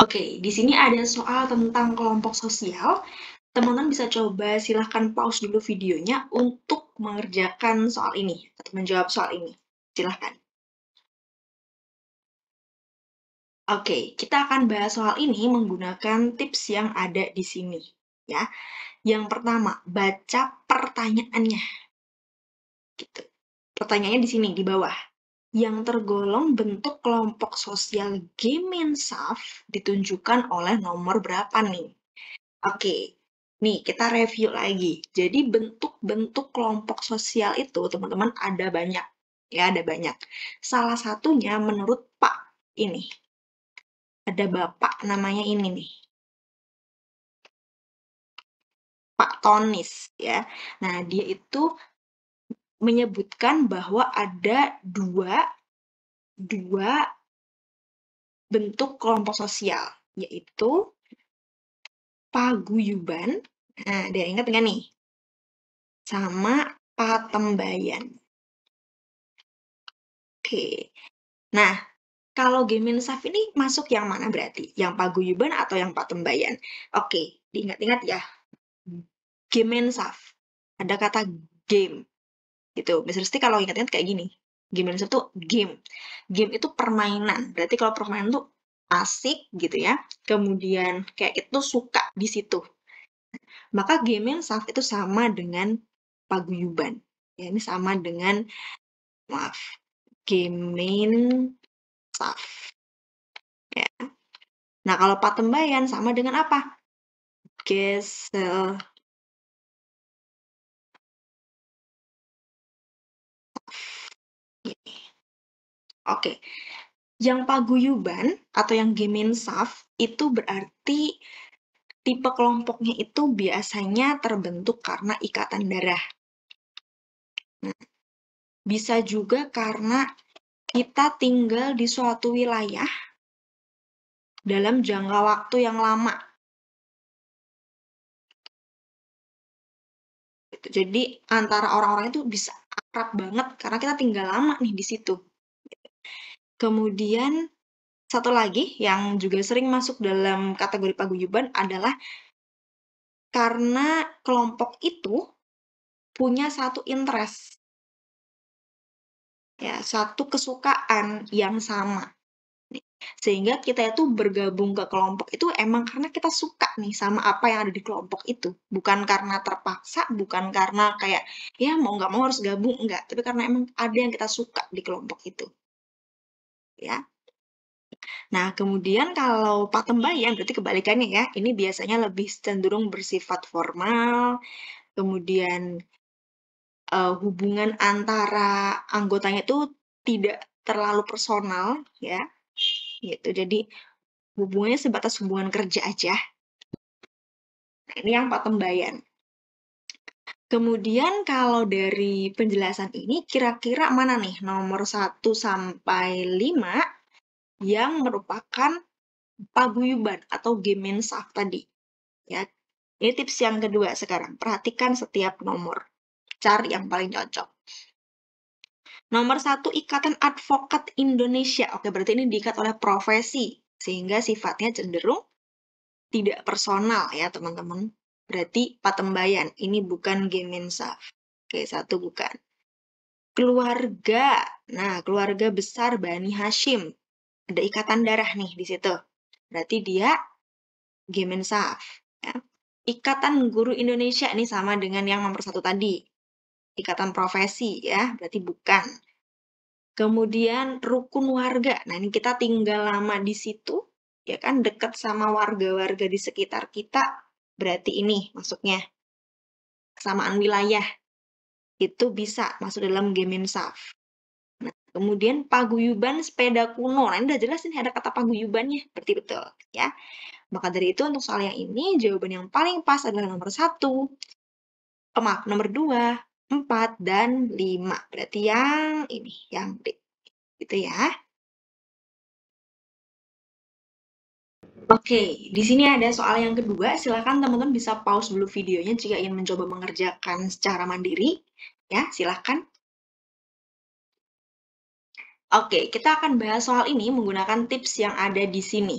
Oke, di sini ada soal tentang kelompok sosial. Teman-teman bisa coba silahkan pause dulu videonya untuk mengerjakan soal ini atau menjawab soal ini. Silahkan. Oke, kita akan bahas soal ini menggunakan tips yang ada di sini. Ya, yang pertama, baca pertanyaannya. Gitu. Pertanyaannya di sini, di bawah. Yang tergolong bentuk kelompok sosial Gemeinschaft ditunjukkan oleh nomor berapa nih? Oke, nih kita review lagi. Jadi bentuk-bentuk kelompok sosial itu teman-teman ada banyak. Ya, ada banyak. Salah satunya menurut Pak ini. Ada Bapak namanya ini nih. Pak Tonis ya. Nah, dia itu menyebutkan bahwa ada dua bentuk kelompok sosial, yaitu paguyuban. Nah, dia ingat nggak nih? Sama patembayan. Oke. Nah, kalau Gemeinschaft ini masuk yang mana berarti? Yang paguyuban atau yang patembayan? Oke, diingat-ingat ya. Gemeinschaft. Ada kata game. Gitu. Mesti kalau ingat-ingat kayak gini. Gemeinschaft tuh game. Game itu permainan. Berarti kalau permainan tuh asik gitu ya. Kemudian kayak itu suka di situ. Maka Gemeinschaft itu sama dengan paguyuban. Ya, ini sama dengan, maaf, Gemeinschaft. Ya. Nah, kalau patembayan sama dengan apa? Gesellschaft. Oke. Yang paguyuban atau yang Gemeinschaft itu berarti tipe kelompoknya itu biasanya terbentuk karena ikatan darah. Nah, bisa juga karena kita tinggal di suatu wilayah dalam jangka waktu yang lama. Jadi antara orang-orang itu bisa akrab banget karena kita tinggal lama nih di situ. Kemudian satu lagi yang juga sering masuk dalam kategori paguyuban adalah karena kelompok itu punya satu interest. Ya, satu kesukaan yang sama. Sehingga kita itu bergabung ke kelompok itu emang karena kita suka nih sama apa yang ada di kelompok itu. Bukan karena terpaksa, bukan karena kayak, ya mau nggak mau harus gabung, enggak. Tapi karena emang ada yang kita suka di kelompok itu. Ya. Nah, kemudian kalau patembayan berarti kebalikannya ya. Ini biasanya lebih cenderung bersifat formal, kemudian hubungan antara anggotanya itu tidak terlalu personal ya. Gitu. Jadi hubungannya sebatas hubungan kerja aja. Nah, ini yang patembayan. Kemudian kalau dari penjelasan ini kira-kira mana nih nomor 1 sampai 5 yang merupakan paguyuban atau Gemeinschaft tadi ya. Ini tips yang kedua sekarang. Perhatikan setiap nomor. Cari yang paling cocok. Nomor 1, Ikatan Advokat Indonesia. Oke, berarti ini diikat oleh profesi sehingga sifatnya cenderung tidak personal ya, teman-teman. Berarti patembayan. Ini bukan Gemeinschaft. Oke, 1 bukan. Keluarga. Nah, keluarga besar Bani Hashim. Ada ikatan darah nih di situ. Berarti dia Gemeinschaft. Ya. Ikatan Guru Indonesia ini sama dengan yang nomor 1 tadi. Ikatan profesi ya, berarti bukan. Kemudian rukun warga. Nah, ini kita tinggal lama di situ, ya kan, dekat sama warga-warga di sekitar kita, berarti ini masuknya. Kesamaan wilayah. Itu bisa masuk dalam Gemeinschaft. Nah, kemudian paguyuban sepeda kuno. Nah, ini udah jelas ini ada kata paguyubannya, berarti betul, ya. Maka dari itu untuk soal yang ini, jawaban yang paling pas adalah nomor 1. Maaf, nomor 2, 4, dan 5. Berarti yang ini, yang D. Gitu ya. Oke, di sini ada soal yang kedua. Silakan teman-teman bisa pause dulu videonya jika ingin mencoba mengerjakan secara mandiri. Ya, silakan. Oke, kita akan bahas soal ini menggunakan tips yang ada di sini.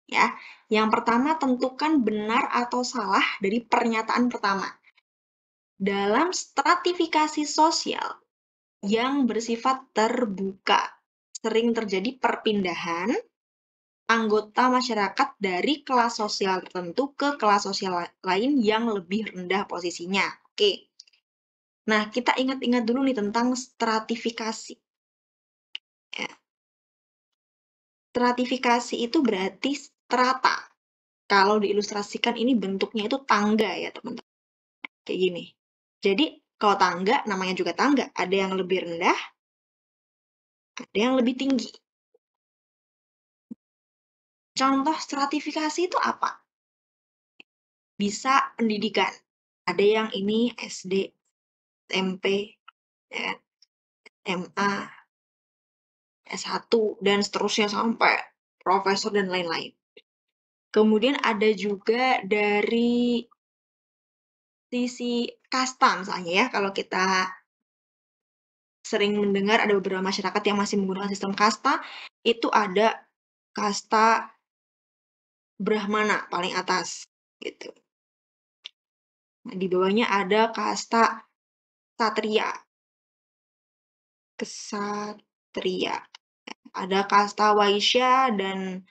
ya. Yang pertama, tentukan benar atau salah dari pernyataan pertama. Dalam stratifikasi sosial yang bersifat terbuka, sering terjadi perpindahan anggota masyarakat dari kelas sosial tertentu ke kelas sosial lain yang lebih rendah posisinya. Oke. Nah, kita ingat-ingat dulu nih tentang stratifikasi. Ya. Stratifikasi itu berarti strata. Kalau diilustrasikan ini bentuknya itu tangga ya, teman-teman. Kayak gini. Jadi, kalau tangga, namanya juga tangga. Ada yang lebih rendah, ada yang lebih tinggi. Contoh stratifikasi itu apa? Bisa pendidikan. Ada yang ini SD, SMP, ya, SMA, S1, dan seterusnya sampai profesor dan lain-lain. Kemudian ada juga dari sisi kasta misalnya ya, kalau kita sering mendengar ada beberapa masyarakat yang masih menggunakan sistem kasta, itu ada kasta Brahmana paling atas, gitu. Nah, di bawahnya ada kasta Satria. Kesatria. Ada kasta Waisya dan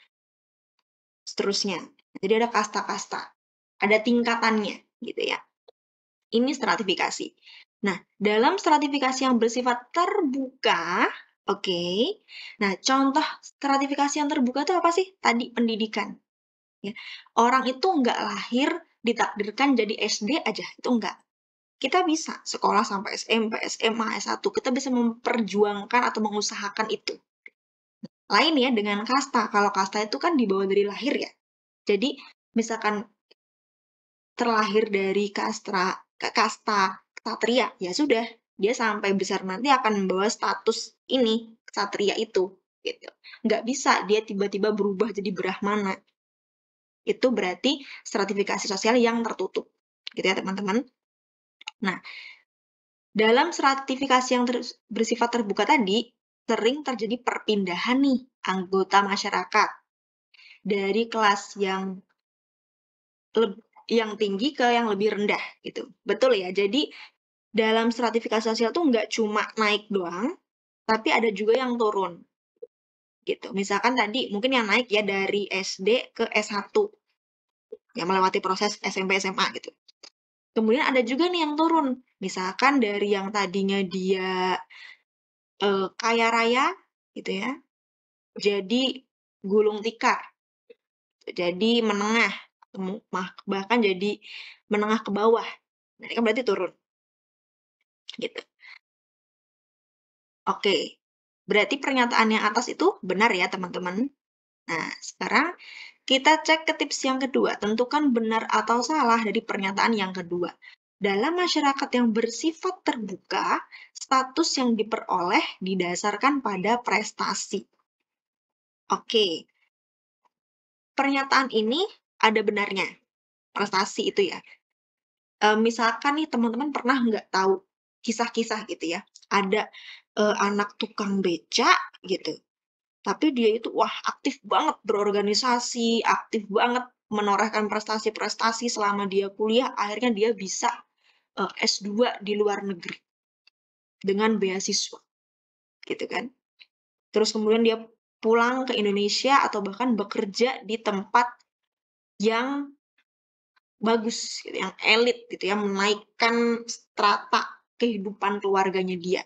seterusnya. Jadi ada kasta-kasta. Ada tingkatannya, gitu ya. Ini stratifikasi. Nah, dalam stratifikasi yang bersifat terbuka, oke. Nah, contoh stratifikasi yang terbuka itu apa sih? Tadi pendidikan. Ya. Orang itu nggak lahir ditakdirkan jadi SD aja, itu enggak. Kita bisa sekolah sampai SMP, SMA, S1, kita bisa memperjuangkan atau mengusahakan itu. Lain ya dengan kasta, kalau kasta itu kan dibawa dari lahir ya. Jadi, misalkan terlahir dari kasta ksatria, ya sudah, dia sampai besar nanti akan membawa status ini, ksatria itu, gitu. Nggak bisa dia tiba-tiba berubah jadi Brahmana. Itu berarti stratifikasi sosial yang tertutup, gitu ya teman-teman. Nah, dalam stratifikasi yang bersifat terbuka tadi, sering terjadi perpindahan nih anggota masyarakat dari kelas yang tinggi ke yang lebih rendah gitu. Betul ya. Jadi dalam stratifikasi sosial tuh nggak cuma naik doang, tapi ada juga yang turun gitu. Misalkan tadi mungkin yang naik ya dari SD ke S1 yang melewati proses SMP SMA gitu. Kemudian ada juga nih yang turun. Misalkan dari yang tadinya dia kaya raya gitu ya, jadi gulung tikar, jadi menengah, bahkan jadi menengah ke bawah. Nah, ini kan berarti turun, gitu. Oke, berarti pernyataan yang atas itu benar ya teman-teman. Nah, sekarang kita cek ke tips yang kedua, tentukan benar atau salah dari pernyataan yang kedua. Dalam masyarakat yang bersifat terbuka, status yang diperoleh didasarkan pada prestasi. Oke, pernyataan ini ada benarnya, prestasi itu ya. Misalkan nih teman-teman pernah nggak tahu kisah-kisah gitu ya, ada anak tukang becak gitu, tapi dia itu wah aktif banget berorganisasi, aktif banget menorehkan prestasi-prestasi selama dia kuliah, akhirnya dia bisa S2 di luar negeri dengan beasiswa, gitu kan. Terus kemudian dia pulang ke Indonesia atau bahkan bekerja di tempat yang bagus gitu, yang elit gitu ya, menaikkan strata kehidupan keluarganya dia.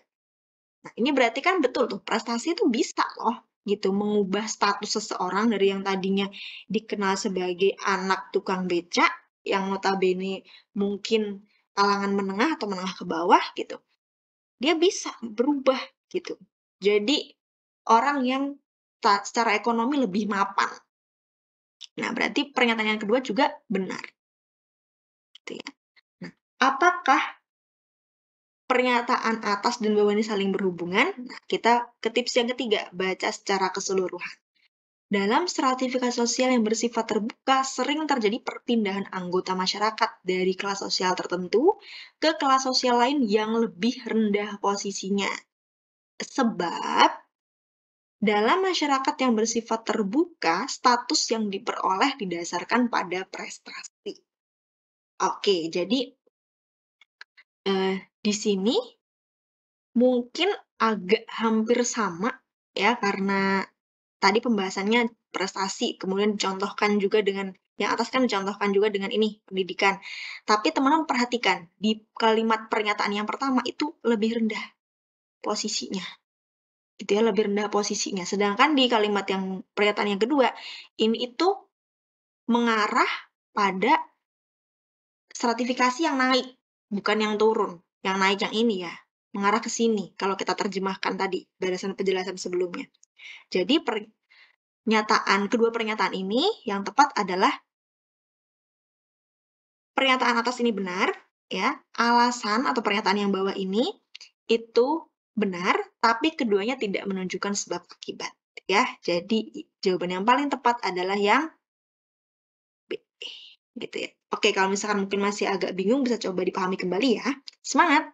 Nah, ini berarti kan betul tuh, prestasi itu bisa loh gitu mengubah status seseorang dari yang tadinya dikenal sebagai anak tukang becak yang notabene mungkin kalangan menengah atau menengah ke bawah gitu. Dia bisa berubah gitu. Jadi orang yang secara ekonomi lebih mapan. Nah, berarti pernyataan yang kedua juga benar. Gitu ya. Nah, apakah pernyataan atas dan bawah ini saling berhubungan? Nah, kita ke tips yang ketiga, baca secara keseluruhan. Dalam stratifikasi sosial yang bersifat terbuka, sering terjadi perpindahan anggota masyarakat dari kelas sosial tertentu ke kelas sosial lain yang lebih rendah posisinya. Sebab Dalam masyarakat yang bersifat terbuka, status yang diperoleh didasarkan pada prestasi. Oke, jadi, di sini mungkin agak hampir sama ya, karena tadi pembahasannya prestasi, kemudian dicontohkan juga dengan yang atas kan dicontohkan juga dengan ini, pendidikan. Tapi teman-teman perhatikan, di kalimat pernyataan yang pertama itu lebih rendah posisinya, gitu ya, lebih rendah posisinya. Sedangkan di kalimat yang pernyataan yang kedua, ini itu mengarah pada stratifikasi yang naik, bukan yang turun. Yang naik yang ini ya, mengarah ke sini kalau kita terjemahkan tadi berdasarkan penjelasan sebelumnya. Jadi kedua pernyataan ini yang tepat adalah pernyataan atas ini benar, ya, alasan atau pernyataan yang bawah ini itu benar, tapi keduanya tidak menunjukkan sebab akibat, ya. Jadi jawaban yang paling tepat adalah yang B, gitu ya. Oke, kalau misalkan mungkin masih agak bingung bisa coba dipahami kembali ya. Semangat!